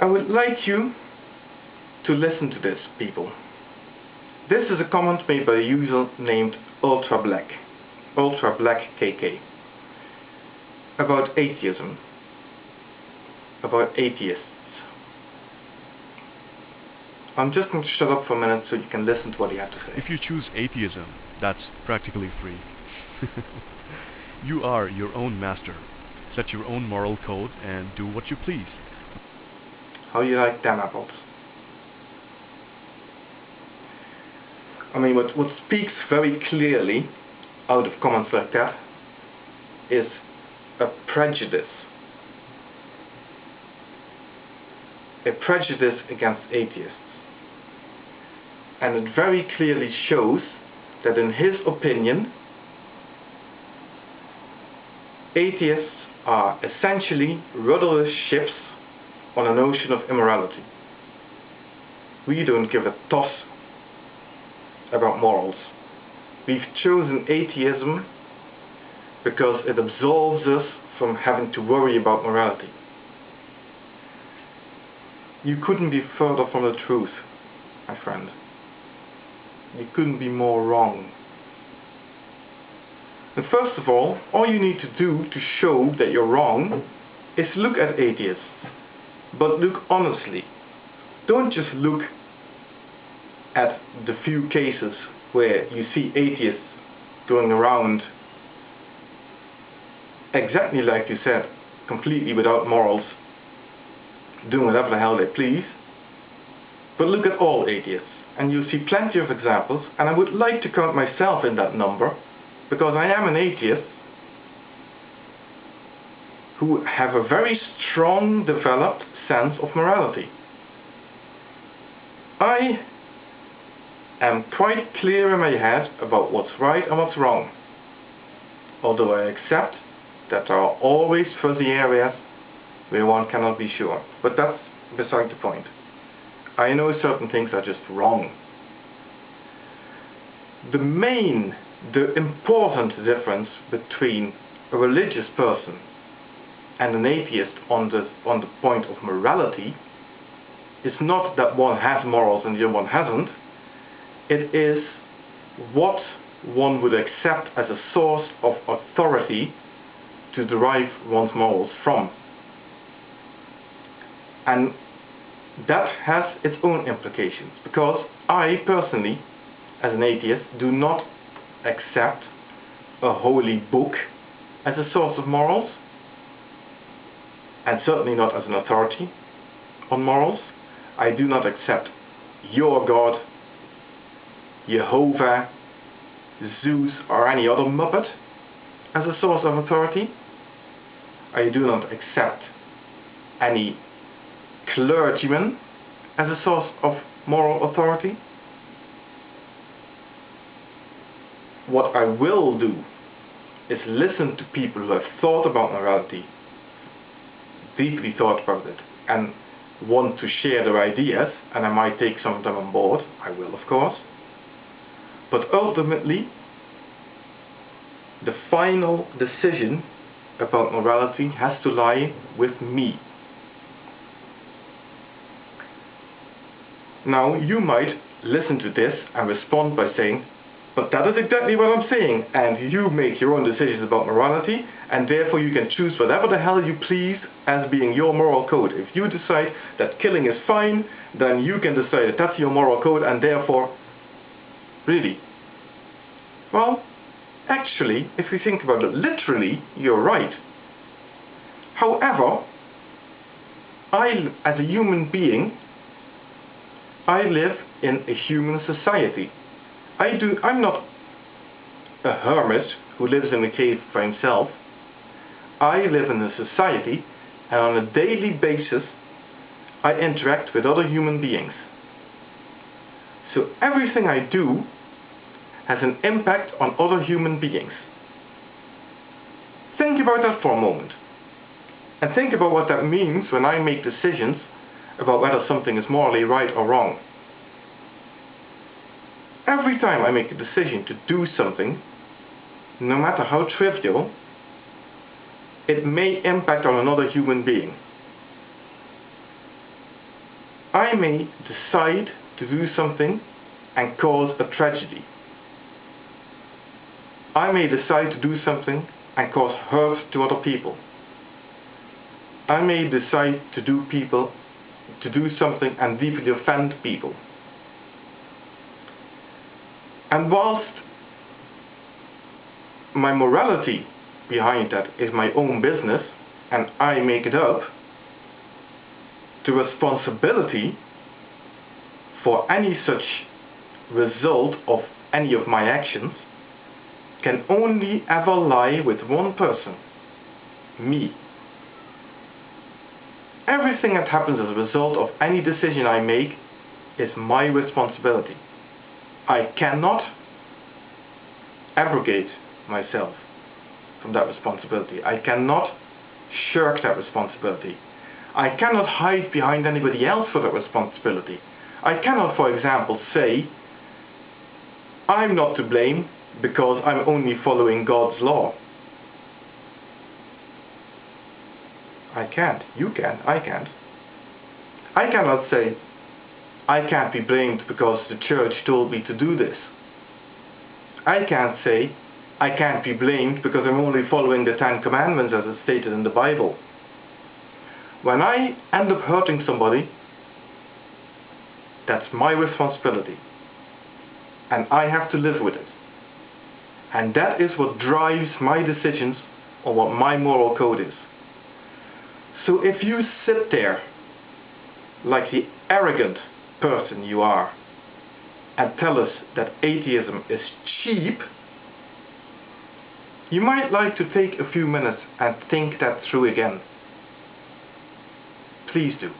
I would like you to listen to this, people. This is a comment made by a user named UltraBlack KK, about atheism, about atheists. I'm just going to shut up for a minute so you can listen to what he has to say. If you choose atheism, that's practically free. You are your own master. Set your own moral code and do what you please. How you like them apples? I mean, what speaks very clearly out of comments like that is a prejudice. A prejudice against atheists. And it very clearly shows that in his opinion, atheists are essentially rudderless ships on an ocean of immorality. We don't give a toss about morals. We've chosen atheism because it absolves us from having to worry about morality. You couldn't be further from the truth, my friend. You couldn't be more wrong. And first of all you need to do to show that you're wrong is look at atheists. But look honestly. Don't just look at the few cases where you see atheists going around exactly like you said, completely without morals, doing whatever the hell they please. But look at all atheists and you'll see plenty of examples, and I would like to count myself in that number because I am an atheist who have a very strong developed sense of morality. I am quite clear in my head about what's right and what's wrong, although I accept that there are always fuzzy areas where one cannot be sure, but that's beside the point. I know certain things are just wrong. The important difference between a religious person and an atheist on the point of morality is not that one has morals and the other one hasn't. It is what one would accept as a source of authority to derive one's morals from. And that has its own implications, because I personally, as an atheist, do not accept a holy book as a source of morals, and certainly not as an authority on morals. I do not accept your God, Jehovah, Zeus, or any other muppet as a source of authority. I do not accept any clergyman as a source of moral authority. What I will do is listen to people who have thought about morality, deeply thought about it, and want to share their ideas, and I might take some of them on board. I will, of course. But ultimately, the final decision about morality has to lie with me. Now, you might listen to this and respond by saying, but that is exactly what I'm saying, and you make your own decisions about morality, and therefore you can choose whatever the hell you please as being your moral code. If you decide that killing is fine, then you can decide that that's your moral code, and therefore, really? Well, actually, if you think about it literally, you're right. However, as a human being, I live in a human society. I'm not a hermit who lives in a cave by himself. I live in a society, and on a daily basis I interact with other human beings. So everything I do has an impact on other human beings. Think about that for a moment. And think about what that means when I make decisions about whether something is morally right or wrong. Every time I make a decision to do something, no matter how trivial, it may impact on another human being. I may decide to do something and cause a tragedy. I may decide to do something and cause hurt to other people. I may decide to do something and deeply offend people. And whilst my morality behind that is my own business and I make it up, the responsibility for any such result of any of my actions can only ever lie with one person, me. Everything that happens as a result of any decision I make is my responsibility. I cannot abrogate myself from that responsibility. I cannot shirk that responsibility. I cannot hide behind anybody else for that responsibility. I cannot, for example, say, I'm not to blame because I'm only following God's law. I can't. You can. I can't. I cannot say, I can't be blamed because the church told me to do this. I can't say, I can't be blamed because I'm only following the 10 Commandments as it's stated in the Bible. When I end up hurting somebody, that's my responsibility. And I have to live with it. And that is what drives my decisions on what my moral code is. So if you sit there like the arrogant person you are and tell us that atheism is cheap, you might like to take a few minutes and think that through again. Please do.